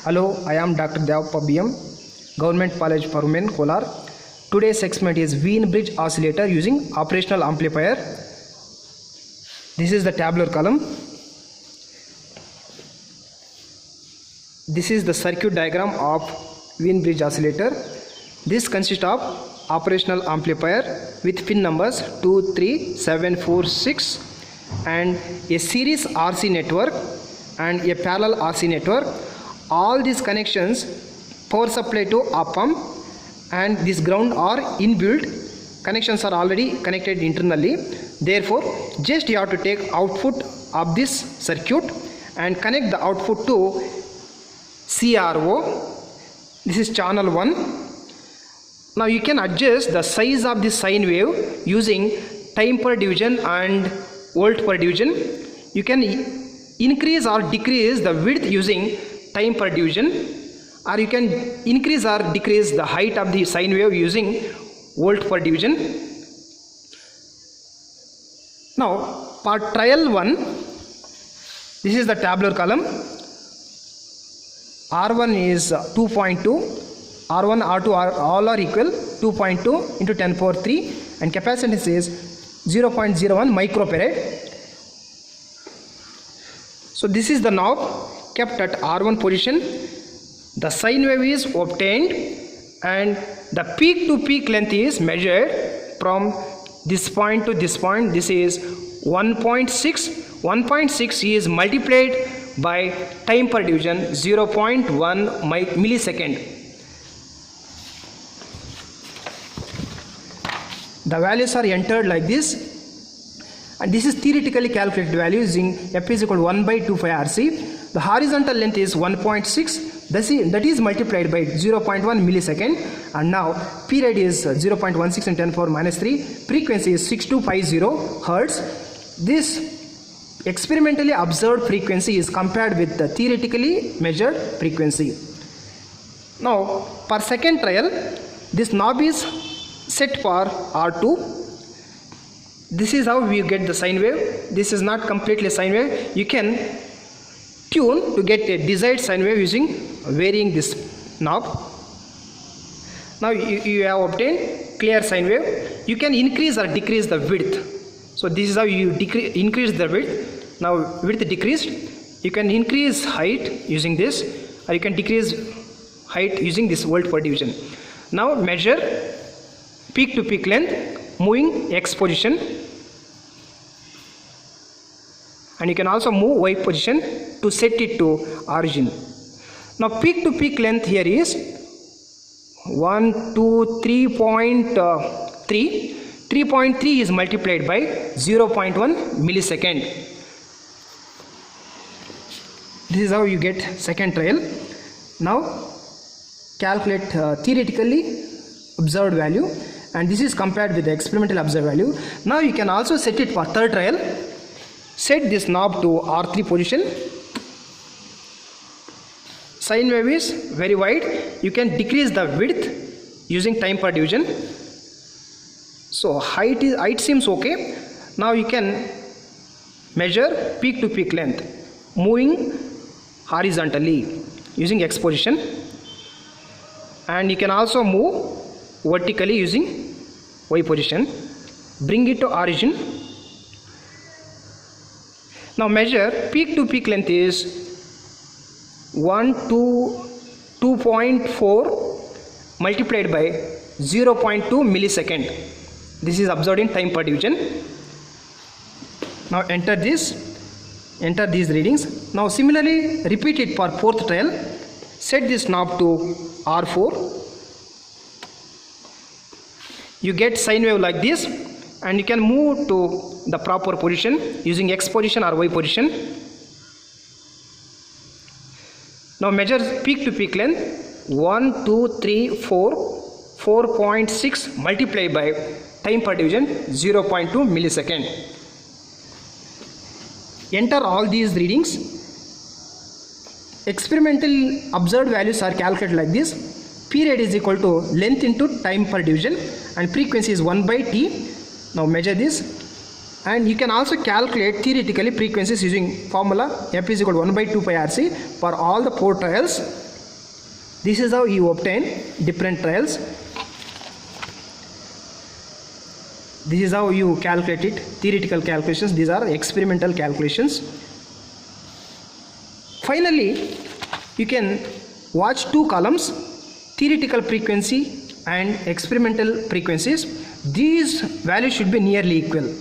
Hello, I am Dr. Devappa BM, Government College for Women, Kolar. Today's experiment is Wien bridge oscillator using operational amplifier. This is the tabular column. This is the circuit diagram of Wien bridge oscillator. This consists of operational amplifier with pin numbers 2, 3, 7, 4, 6 and a series RC network and a parallel RC network. All these connections power supply to op-amp and this ground are inbuilt. Connections are already connected internally. Therefore, just you have to take output of this circuit and connect the output to CRO. This is channel 1. Now you can adjust the size of this sine wave using time per division and volt per division. You can increase or decrease the width using time per division, or you can increase or decrease the height of the sine wave using volt per division. Now for trial 1, this is the tabular column. R1 is 2.2, R1, R2 all are equal 2.2 into 10 power 3 and capacitance is 0.01 microfarad. So this is the knob kept at R1 position. The sine wave is obtained and the peak to peak length is measured from this point to this point. This is 1.6. 1.6 is multiplied by time per division 0.1 millisecond. The values are entered like this, and this is theoretically calculated value using F is equal to 1 by 2 pi RC. The horizontal length is 1.6, that is multiplied by 0.1 millisecond, and now period is 0.16 and 10 power minus 3. Frequency is 6250 Hertz. This experimentally observed frequency is compared with the theoretically measured frequency. Now for second trial, this knob is set for R2. This is how we get the sine wave. This is not completely sine wave. You can tune to get a desired sine wave using varying this knob. Now you have obtained clear sine wave. You can increase or decrease the width. So this is how you increase the width. Now width decreased. You can increase height using this, or you can decrease height using this volt per division. Now measure peak to peak length moving X position, and you can also move Y position to set it to origin. Now peak to peak length here is 3.3. 3.3 is multiplied by 0.1 millisecond. This is how you get second trial. Now calculate theoretically observed value, and this is compared with the experimental observed value. Now you can also set it for third trial. Set this knob to R3 position. Sine wave is very wide. You can decrease the width using time per division. So height seems okay. Now you can measure peak to peak length moving horizontally using X position, and you can also move vertically using Y position. Bring it to origin. Now measure peak to peak length is 2.4 multiplied by 0.2 millisecond. This is observed in time per division. Now enter these readings. Now similarly repeat it for fourth trial. Set this knob to R4. You get sine wave like this, and you can move to the proper position using X position or Y position. Now measure peak to peak length 1, 2, 3, 4, 4.6 multiplied by time per division 0.2 millisecond. Enter all these readings. Experimental observed values are calculated like this. Period is equal to length into time per division, and frequency is 1 by T. Now measure this, and you can also calculate theoretically frequencies using formula F is equal to 1 by 2 pi RC for all the 4 trials. This is how you obtain different trials. This is how you calculate it. Theoretical calculations, these are experimental calculations. Finally, you can watch two columns, theoretical frequency and experimental frequencies. These values should be nearly equal.